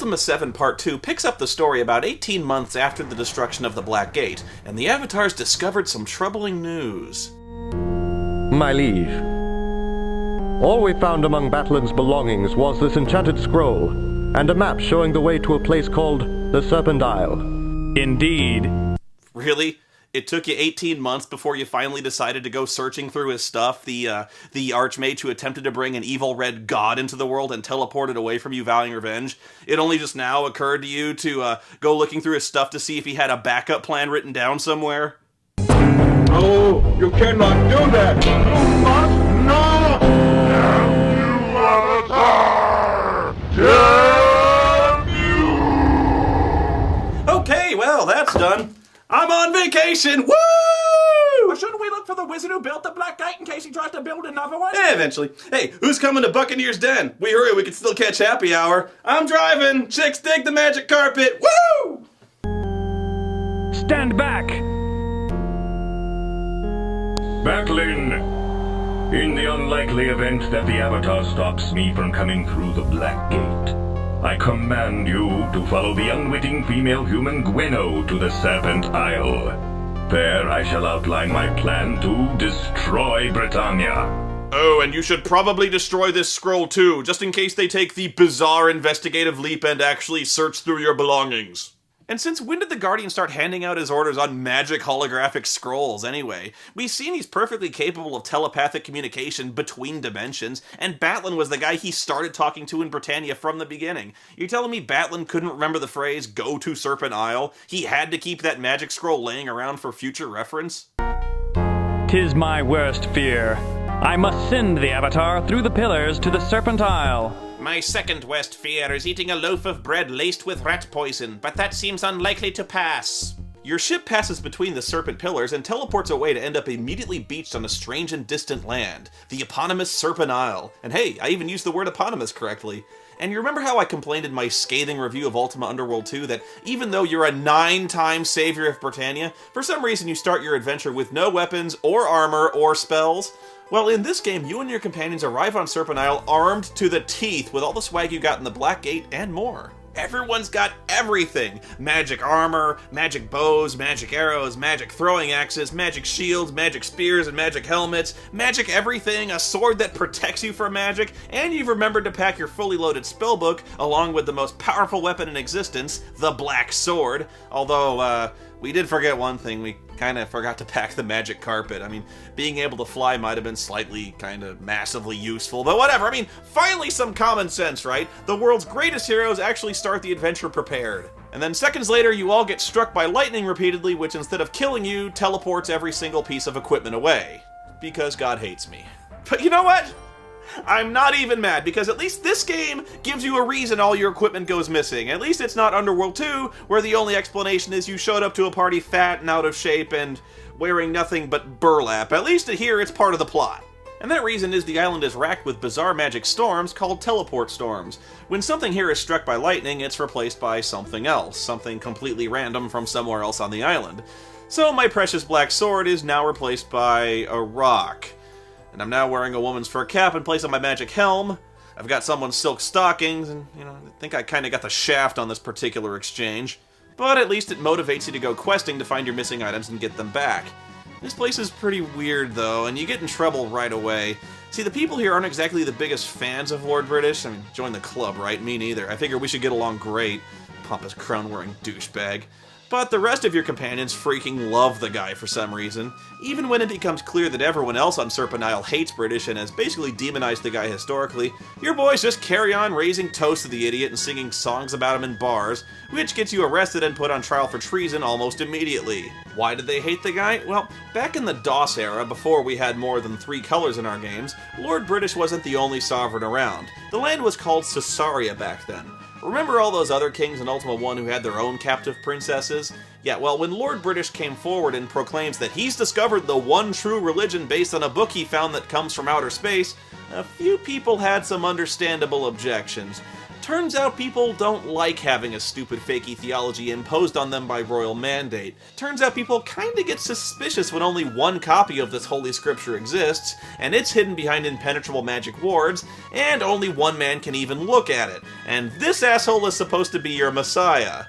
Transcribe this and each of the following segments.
Ultima 7 Part 2 picks up the story about 18 months after the destruction of the Black Gate, and the Avatars discovered some troubling news. My liege, all we found among Battlin's belongings was this enchanted scroll, and a map showing the way to a place called the Serpent Isle. Indeed. Really? It took you 18 months before you finally decided to go searching through his stuff, the Archmage who attempted to bring an evil red god into the world and teleport it away from you vowing revenge. It only just now occurred to you to go looking through his stuff to see if he had a backup plan written down somewhere? No, you cannot do that! You must not! You Avatar! Damn you! Okay, well, that's done. I'm on vacation! Woo! Well, shouldn't we look for the wizard who built the Black Gate in case he tries to build another one? Yeah, eventually. Hey, who's coming to Buccaneer's Den? We hurry, we can still catch happy hour. I'm driving! Chicks dig the magic carpet! Woo! Stand back! Backlin, in the unlikely event that the Avatar stops me from coming through the Black Gate, I command you to follow the unwitting female human Gweno to the Serpent Isle. There I shall outline my plan to destroy Britannia. Oh, and you should probably destroy this scroll too, just in case they take the bizarre investigative leap and actually search through your belongings. And since when did the Guardian start handing out his orders on magic holographic scrolls anyway? We've seen he's perfectly capable of telepathic communication between dimensions, and Batlin was the guy he started talking to in Britannia from the beginning. You're telling me Batlin couldn't remember the phrase, "Go to Serpent Isle"? He had to keep that magic scroll laying around for future reference? 'Tis my worst fear. I must send the Avatar through the pillars to the Serpent Isle. My second worst fear is eating a loaf of bread laced with rat poison, but that seems unlikely to pass. Your ship passes between the Serpent Pillars and teleports away to end up immediately beached on a strange and distant land, the eponymous Serpent Isle. And hey, I even used the word eponymous correctly. And you remember how I complained in my scathing review of Ultima Underworld 2 that even though you're a 9-time savior of Britannia, for some reason you start your adventure with no weapons or armor or spells? Well, in this game, you and your companions arrive on Serpent Isle armed to the teeth with all the swag you got in the Black Gate and more. Everyone's got everything! Magic armor, magic bows, magic arrows, magic throwing axes, magic shields, magic spears, and magic helmets, magic everything, a sword that protects you from magic, and you've remembered to pack your fully loaded spellbook along with the most powerful weapon in existence, the Black Sword. Although, we did forget one thing. We kind of forgot to pack the magic carpet. I mean, being able to fly might have been slightly, kind of, massively useful, but whatever. I mean, finally some common sense, right? The world's greatest heroes actually start the adventure prepared. And then seconds later, you all get struck by lightning repeatedly, which instead of killing you, teleports every single piece of equipment away. Because God hates me. But you know what? I'm not even mad, because at least this game gives you a reason all your equipment goes missing. At least it's not Underworld 2, where the only explanation is you showed up to a party fat and out of shape and wearing nothing but burlap. At least here it's part of the plot. And that reason is the island is racked with bizarre magic storms called teleport storms. When something here is struck by lightning, it's replaced by something else, something completely random from somewhere else on the island. So my precious black sword is now replaced by a rock. And I'm now wearing a woman's fur cap in place of my magic helm. I've got someone's silk stockings, and, I think I kind of got the shaft on this particular exchange. But at least it motivates you to go questing to find your missing items and get them back. This place is pretty weird, though, and you get in trouble right away. See, the people here aren't exactly the biggest fans of Lord British. I mean, join the club, right? Me neither. I figure we should get along great. Pompous crown-wearing douchebag. But the rest of your companions freaking love the guy for some reason. Even when it becomes clear that everyone else on Serpent Isle hates British and has basically demonized the guy historically, your boys just carry on raising toasts to the idiot and singing songs about him in bars, which gets you arrested and put on trial for treason almost immediately. Why did they hate the guy? Well, back in the DOS era, before we had more than 3 colors in our games, Lord British wasn't the only sovereign around. The land was called Caesarea back then. Remember all those other kings in Ultima 1 who had their own captive princesses? Yeah, well, when Lord British came forward and proclaims that he's discovered the one true religion based on a book he found that comes from outer space, a few people had some understandable objections. Turns out people don't like having a stupid fakey theology imposed on them by royal mandate. Turns out people kinda get suspicious when only one copy of this holy scripture exists, and it's hidden behind impenetrable magic wards, and only one man can even look at it. And this asshole is supposed to be your messiah.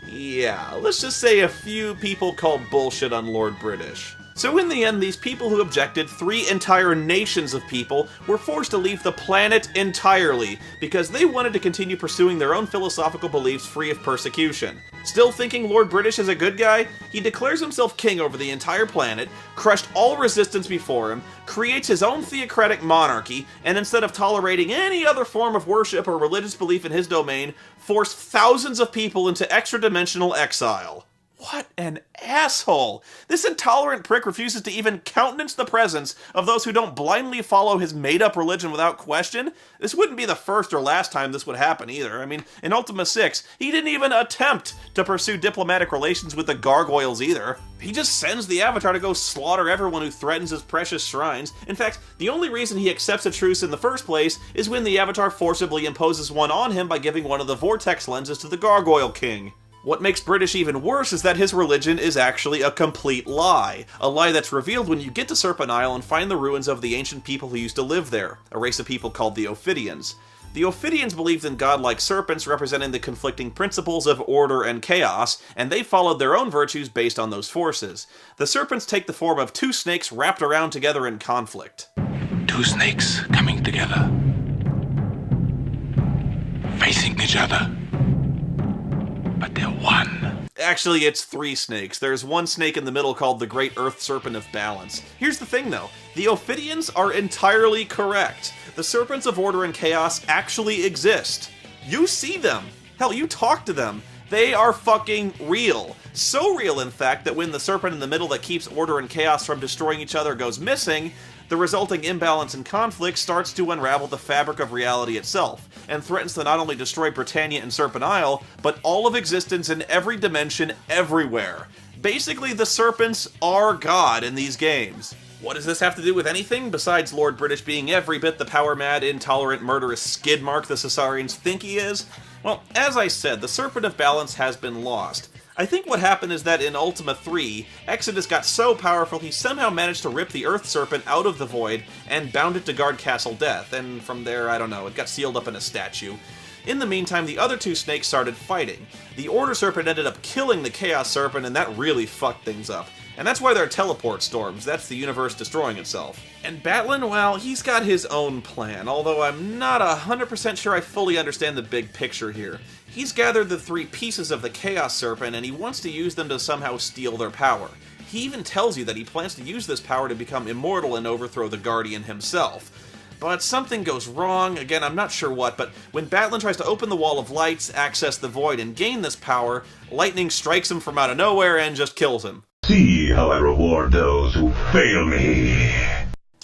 Yeah, let's just say a few people called bullshit on Lord British. So in the end, these people who objected, 3 entire nations of people, were forced to leave the planet entirely, because they wanted to continue pursuing their own philosophical beliefs free of persecution. Still thinking Lord British is a good guy, he declares himself king over the entire planet, crushed all resistance before him, creates his own theocratic monarchy, and instead of tolerating any other form of worship or religious belief in his domain, forced thousands of people into extra-dimensional exile. What an asshole! This intolerant prick refuses to even countenance the presence of those who don't blindly follow his made-up religion without question. This wouldn't be the first or last time this would happen either. I mean, in Ultima 6, he didn't even attempt to pursue diplomatic relations with the gargoyles either. He just sends the Avatar to go slaughter everyone who threatens his precious shrines. In fact, the only reason he accepts a truce in the first place is when the Avatar forcibly imposes one on him by giving one of the vortex lenses to the Gargoyle King. What makes British even worse is that his religion is actually a complete lie. A lie that's revealed when you get to Serpent Isle and find the ruins of the ancient people who used to live there, a race of people called the Ophidians. The Ophidians believed in godlike serpents representing the conflicting principles of order and chaos, and they followed their own virtues based on those forces. The serpents take the form of 2 snakes wrapped around together in conflict. 2 snakes coming together, facing each other. But they're one. Actually, it's 3 snakes. There's one snake in the middle called the Great Earth Serpent of Balance. Here's the thing, though. The Ophidians are entirely correct. The Serpents of Order and Chaos actually exist. You see them. Hell, you talk to them. They are fucking real. So real, in fact, that when the serpent in the middle that keeps order and chaos from destroying each other goes missing, the resulting imbalance and conflict starts to unravel the fabric of reality itself, and threatens to not only destroy Britannia and Serpent Isle, but all of existence in every dimension, everywhere. Basically, the serpents are God in these games. What does this have to do with anything, besides Lord British being every bit the power-mad, intolerant, murderous skid mark the Cesarians think he is? Well, as I said, the Serpent of Balance has been lost. I think what happened is that in Ultima 3, Exodus got so powerful he somehow managed to rip the Earth Serpent out of the Void and bound it to guard Castle Death, and from there, I don't know, it got sealed up in a statue. In the meantime, the other 2 snakes started fighting. The Order Serpent ended up killing the Chaos Serpent, and that really fucked things up. And that's why there are teleport storms, that's the universe destroying itself. And Batlin, well, he's got his own plan, although I'm not 100% sure I fully understand the big picture here. He's gathered the 3 pieces of the Chaos Serpent, and he wants to use them to somehow steal their power. He even tells you that he plans to use this power to become immortal and overthrow the Guardian himself. But something goes wrong, again I'm not sure what, but when Batlin tries to open the Wall of Lights, access the Void, and gain this power, lightning strikes him from out of nowhere and just kills him. See how I reward those who fail me.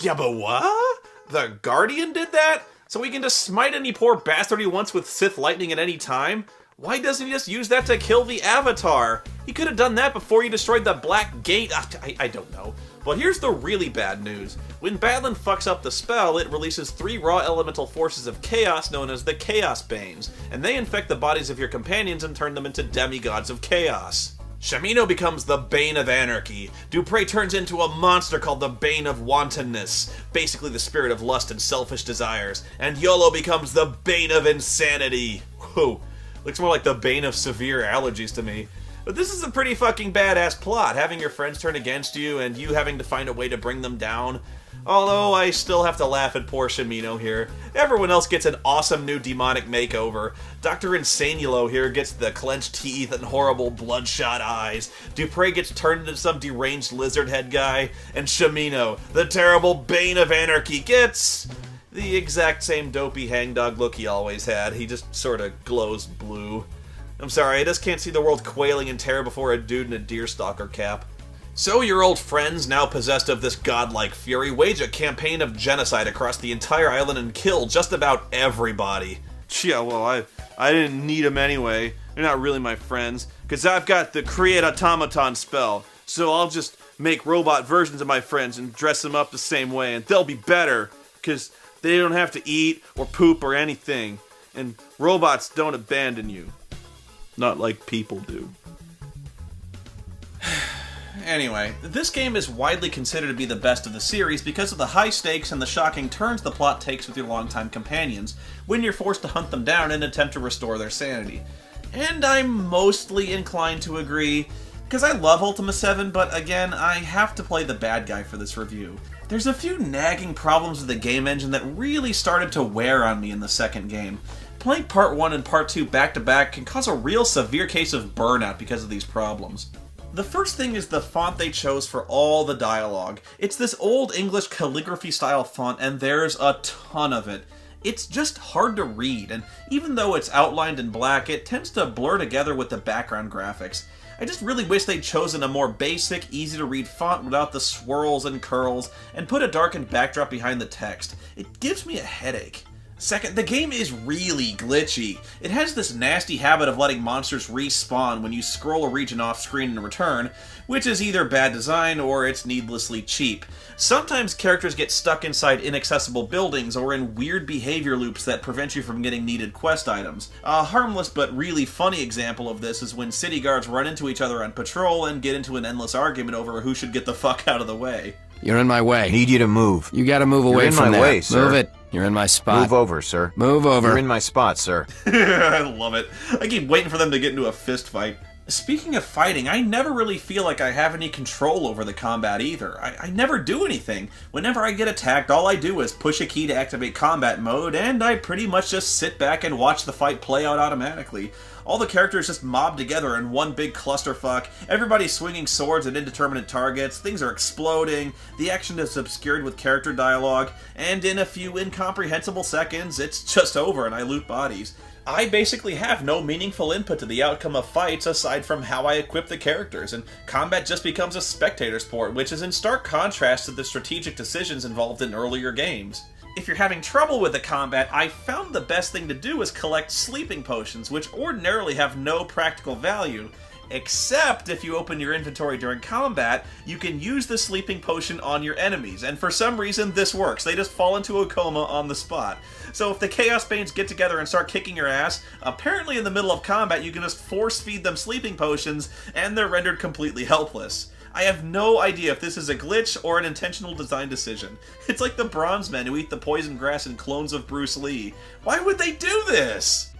Yeah, but what? The Guardian did that? So he can just smite any poor bastard he wants with Sith lightning at any time? Why doesn't he just use that to kill the Avatar? He could have done that before he destroyed the Black Gate. I don't know. But here's the really bad news. When Batlin fucks up the spell, it releases 3 raw elemental forces of chaos known as the Chaos Banes, and they infect the bodies of your companions and turn them into demigods of chaos. Shamino becomes the Bane of Anarchy. Dupre turns into a monster called the Bane of Wantonness, basically the spirit of lust and selfish desires. And Yolo becomes the Bane of Insanity. Whoa, looks more like the Bane of severe allergies to me. But this is a pretty fucking badass plot, having your friends turn against you and you having to find a way to bring them down. Although I still have to laugh at poor Shamino here. Everyone else gets an awesome new demonic makeover. Dr. Insanulo here gets the clenched teeth and horrible bloodshot eyes. Dupre gets turned into some deranged lizard head guy. And Shamino, the terrible Bane of Anarchy, gets the exact same dopey hangdog look he always had. He just sort of glows blue. I'm sorry, I just can't see the world quailing in terror before a dude in a deerstalker cap. So your old friends, now possessed of this godlike fury, wage a campaign of genocide across the entire island and kill just about everybody. Yeah, well, I didn't need them anyway. They're not really my friends, because I've got the Create Automaton spell, so I'll just make robot versions of my friends and dress them up the same way, and they'll be better, because they don't have to eat or poop or anything. And robots don't abandon you. Not like people do. Anyway, this game is widely considered to be the best of the series because of the high stakes and the shocking turns the plot takes with your longtime companions, when you're forced to hunt them down and attempt to restore their sanity. And I'm mostly inclined to agree, because I love Ultima 7, but again, I have to play the bad guy for this review. There's a few nagging problems with the game engine that really started to wear on me in the second game. Playing Part 1 and Part 2 back-to-back can cause a real severe case of burnout because of these problems. The first thing is the font they chose for all the dialogue. It's this old English calligraphy-style font, and there's a ton of it. It's just hard to read, and even though it's outlined in black, it tends to blur together with the background graphics. I just really wish they'd chosen a more basic, easy-to-read font without the swirls and curls, and put a darkened backdrop behind the text. It gives me a headache. Second, the game is really glitchy. It has this nasty habit of letting monsters respawn when you scroll a region off-screen and return, which is either bad design or it's needlessly cheap. Sometimes characters get stuck inside inaccessible buildings or in weird behavior loops that prevent you from getting needed quest items. A harmless but really funny example of this is when city guards run into each other on patrol and get into an endless argument over who should get the fuck out of the way. You're in my way. Need you to move. You gotta move away from there. You're in my way, sir. Move it. You're in my spot. Move over, sir. Move over. You're in my spot, sir. I love it. I keep waiting for them to get into a fist fight. Speaking of fighting, I never really feel like I have any control over the combat either. I never do anything. Whenever I get attacked, all I do is push a key to activate combat mode, and I pretty much just sit back and watch the fight play out automatically. All the characters just mob together in one big clusterfuck, everybody's swinging swords at indeterminate targets, things are exploding, the action is obscured with character dialogue, and in a few incomprehensible seconds, it's just over and I loot bodies. I basically have no meaningful input to the outcome of fights aside from how I equip the characters, and combat just becomes a spectator sport, which is in stark contrast to the strategic decisions involved in earlier games. If you're having trouble with the combat, I found the best thing to do is collect sleeping potions, which ordinarily have no practical value. Except if you open your inventory during combat, you can use the sleeping potion on your enemies, and for some reason this works. They just fall into a coma on the spot. So if the Chaos Banes get together and start kicking your ass, apparently in the middle of combat you can just force feed them sleeping potions, and they're rendered completely helpless. I have no idea if this is a glitch or an intentional design decision. It's like the Bronze Men who eat the poison grass in clones of Bruce Lee. Why would they do this?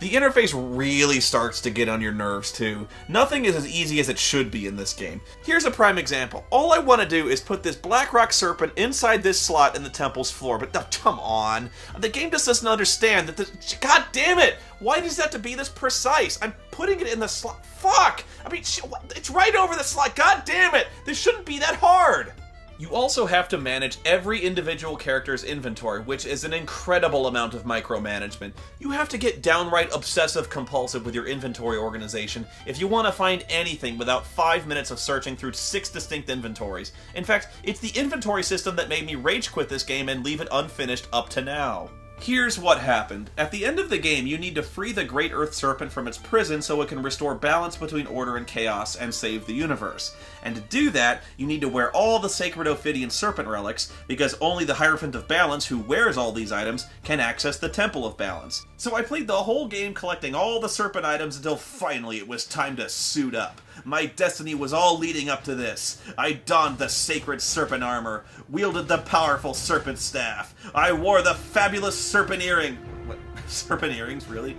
The interface really starts to get on your nerves too. Nothing is as easy as it should be in this game. Here's a prime example. All I want to do is put this Black Rock Serpent inside this slot in the temple's floor, but come on. The game just doesn't understand that this... God damn it! Why does it have to be this precise? I'm putting it in the slot. Fuck! I mean, it's right over the slot. God damn it! This shouldn't be that hard! You also have to manage every individual character's inventory, which is an incredible amount of micromanagement. You have to get downright obsessive-compulsive with your inventory organization if you want to find anything without 5 minutes of searching through 6 distinct inventories. In fact, it's the inventory system that made me rage quit this game and leave it unfinished up to now. Here's what happened. At the end of the game, you need to free the Great Earth Serpent from its prison so it can restore balance between order and chaos and save the universe. And to do that, you need to wear all the sacred Ophidian Serpent relics, because only the Hierophant of Balance, who wears all these items, can access the Temple of Balance. So I played the whole game collecting all the Serpent items until finally it was time to suit up. My destiny was all leading up to this. I donned the sacred serpent armor, wielded the powerful serpent staff. I wore the fabulous serpent earring. What? Serpent earrings, really?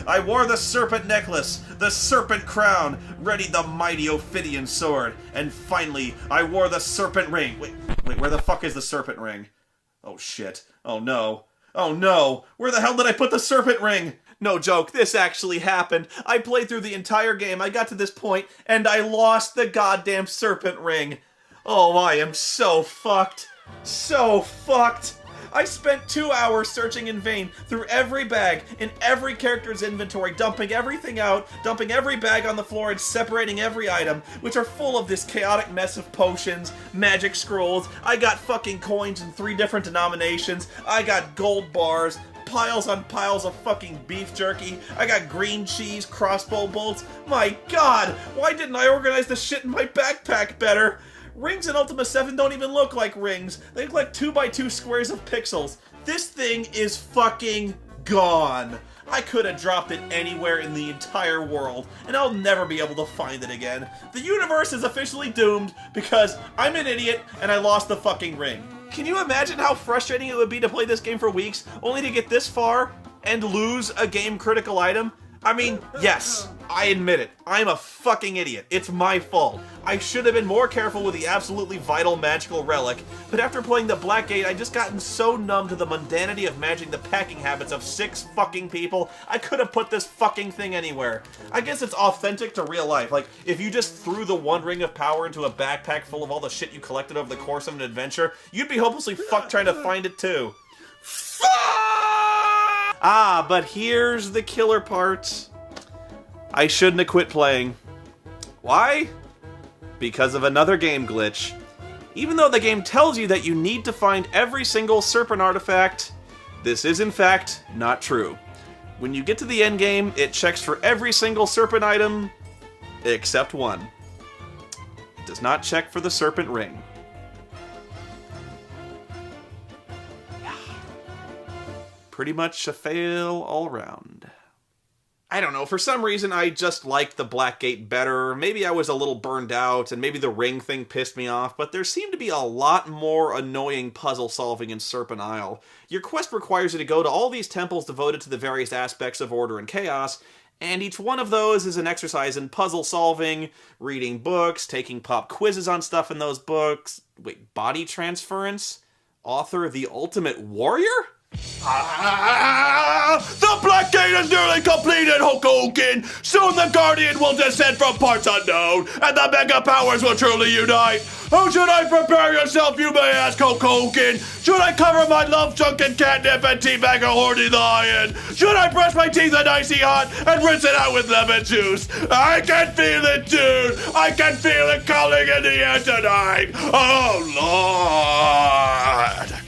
I wore the serpent necklace, the serpent crown, readied the mighty Ophidian sword, and finally, I wore the serpent ring. Wait, where the fuck is the serpent ring? Oh shit. Oh no. Oh no! Where the hell did I put the serpent ring? No joke, this actually happened. I played through the entire game, I got to this point, and I lost the goddamn serpent ring. Oh, I am so fucked. So fucked. I spent 2 hours searching in vain through every bag, in every character's inventory, dumping everything out, dumping every bag on the floor, and separating every item, which are full of this chaotic mess of potions, magic scrolls. I got fucking coins in 3 different denominations. I got gold bars, piles on piles of fucking beef jerky. I got green cheese, crossbow bolts. My god, why didn't I organize the shit in my backpack better? Rings in Ultima 7 don't even look like rings. They look like 2x2 squares of pixels. This thing is fucking gone. I could have dropped it anywhere in the entire world, and I'll never be able to find it again. The universe is officially doomed because I'm an idiot and I lost the fucking ring. Can you imagine how frustrating it would be to play this game for weeks, only to get this far and lose a game-critical item? I mean, yes, I admit it. I'm a fucking idiot. It's my fault. I should have been more careful with the absolutely vital magical relic, but after playing the Black Gate, I just gotten so numb to the mundanity of managing the packing habits of 6 fucking people, I could have put this fucking thing anywhere. I guess it's authentic to real life. Like, if you just threw the one ring of power into a backpack full of all the shit you collected over the course of an adventure, you'd be hopelessly fucked trying to find it too. Fuck! Ah, but here's the killer part. I shouldn't have quit playing. Why? Because of another game glitch. Even though the game tells you that you need to find every single Serpent artifact, this is in fact not true. When you get to the end game, it checks for every single Serpent item, except one. It does not check for the Serpent ring. Pretty much a fail all around. I don't know, for some reason I just liked the Black Gate better. Maybe I was a little burned out, and maybe the ring thing pissed me off, but there seemed to be a lot more annoying puzzle solving in Serpent Isle. Your quest requires you to go to all these temples devoted to the various aspects of order and chaos, and each one of those is an exercise in puzzle solving, reading books, taking pop quizzes on stuff in those books. Wait, body transference? Author of the Ultimate Warrior? The Black Gate is nearly completed, Hulk Hogan! Soon the Guardian will descend from parts unknown, and the Mega Powers will truly unite! How should I prepare yourself, you may ask, Hulk Hogan? Should I cover my love-drunken catnip and teabag a horny lion? Should I brush my teeth in icy hot and rinse it out with lemon juice? I can feel it, dude! I can feel it calling in the air tonight! Oh, Lord!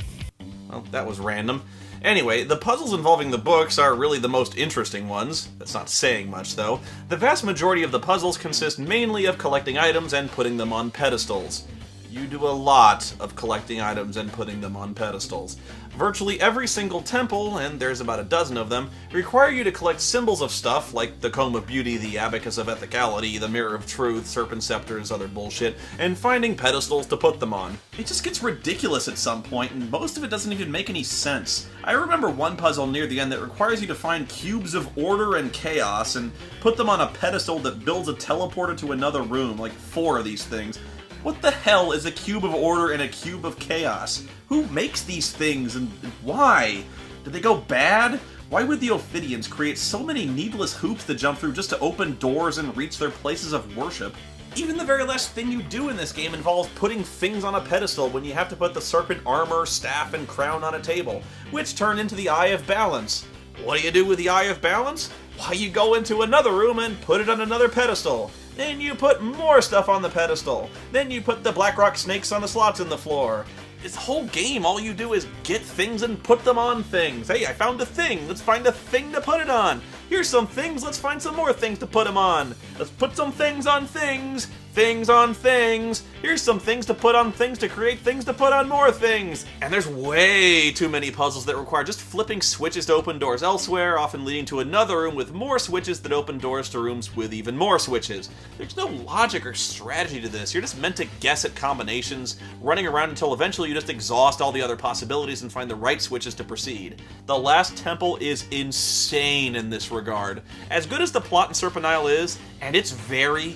Well, that was random. Anyway, the puzzles involving the books are really the most interesting ones. That's not saying much, though. The vast majority of the puzzles consist mainly of collecting items and putting them on pedestals. You do a lot of collecting items and putting them on pedestals. Virtually every single temple, and there's about a dozen of them, require you to collect symbols of stuff like the Comb of Beauty, the Abacus of Ethicality, the Mirror of Truth, Serpent Scepters, other bullshit, and finding pedestals to put them on. It just gets ridiculous at some point, and most of it doesn't even make any sense. I remember one puzzle near the end that requires you to find cubes of order and chaos and put them on a pedestal that builds a teleporter to another room, like 4 of these things. What the hell is a cube of order and a cube of chaos? Who makes these things and why? Did they go bad? Why would the Ophidians create so many needless hoops to jump through just to open doors and reach their places of worship? Even the very last thing you do in this game involves putting things on a pedestal when you have to put the serpent armor, staff, and crown on a table, which turn into the Eye of Balance. What do you do with the Eye of Balance? Why, you go into another room and put it on another pedestal. Then you put more stuff on the pedestal. Then you put the Blackrock snakes on the slots in the floor. This whole game, all you do is get things and put them on things. Hey, I found a thing. Let's find a thing to put it on. Here's some things. Let's find some more things to put them on. Let's put some things on things. Things on things. Here's some things to put on things to create things to put on more things. And there's way too many puzzles that require just flipping switches to open doors elsewhere, often leading to another room with more switches that open doors to rooms with even more switches. There's no logic or strategy to this. You're just meant to guess at combinations, running around until eventually you just exhaust all the other possibilities and find the right switches to proceed. The last temple is insane in this regard. As good as the plot in Serpent Isle is, and it's very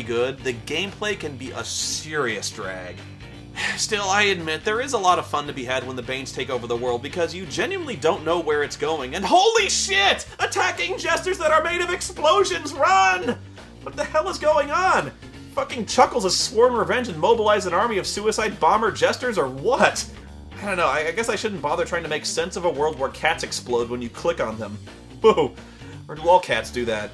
good, the gameplay can be a serious drag. Still, I admit, there is a lot of fun to be had when the Banes take over the world because you genuinely don't know where it's going, and holy shit! Attacking jesters that are made of explosions, run! What the hell is going on? Fucking Chuckles has sworn revenge and mobilized an army of suicide bomber jesters, or what? I don't know, I guess I shouldn't bother trying to make sense of a world where cats explode when you click on them. Whoa, or do all cats do that?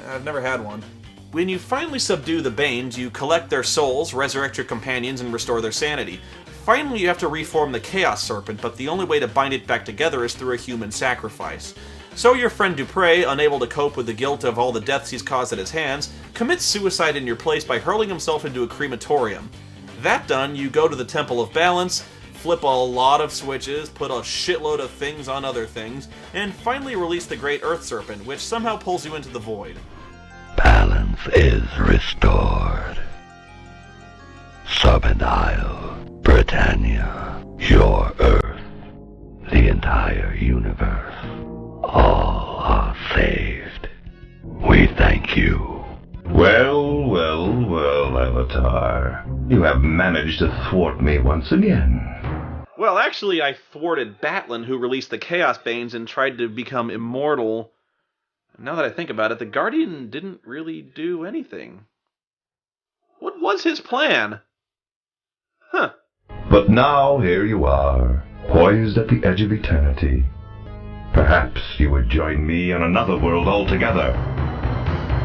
I've never had one. When you finally subdue the Banes, you collect their souls, resurrect your companions, and restore their sanity. Finally, you have to reform the Chaos Serpent, but the only way to bind it back together is through a human sacrifice. So your friend Dupre, unable to cope with the guilt of all the deaths he's caused at his hands, commits suicide in your place by hurling himself into a crematorium. That done, you go to the Temple of Balance, flip a lot of switches, put a shitload of things on other things, and finally release the Great Earth Serpent, which somehow pulls you into the void. Balance is restored. Serpent Isle, Britannia, your Earth, the entire universe, all are saved. We thank you. Well, well, well, Avatar. You have managed to thwart me once again. Well, actually, I thwarted Batlin, who released the Chaos Banes and tried to become immortal. Now that I think about it, the Guardian didn't really do anything. What was his plan? Huh. But now here you are, poised at the edge of eternity. Perhaps you would join me on another world altogether.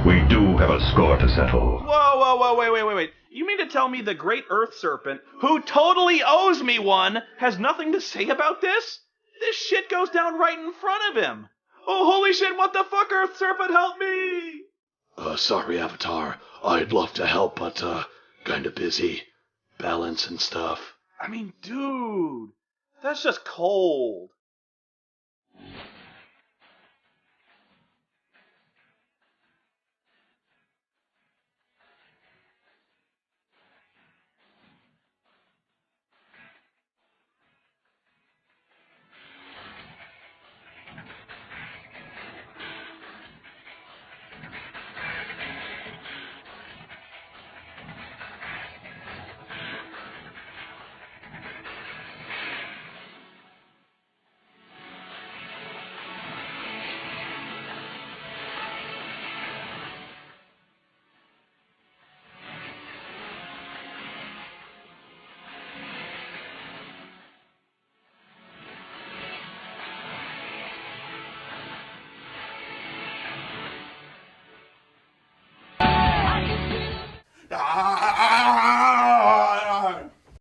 We do have a score to settle. Whoa, wait. You mean to tell me the Great Earth Serpent, who totally owes me one, has nothing to say about this? This shit goes down right in front of him. Oh, holy shit, what the fuck, Earth Serpent, help me! Sorry, Avatar. I'd love to help, but, kinda busy. Balance and stuff. I mean, dude, that's just cold.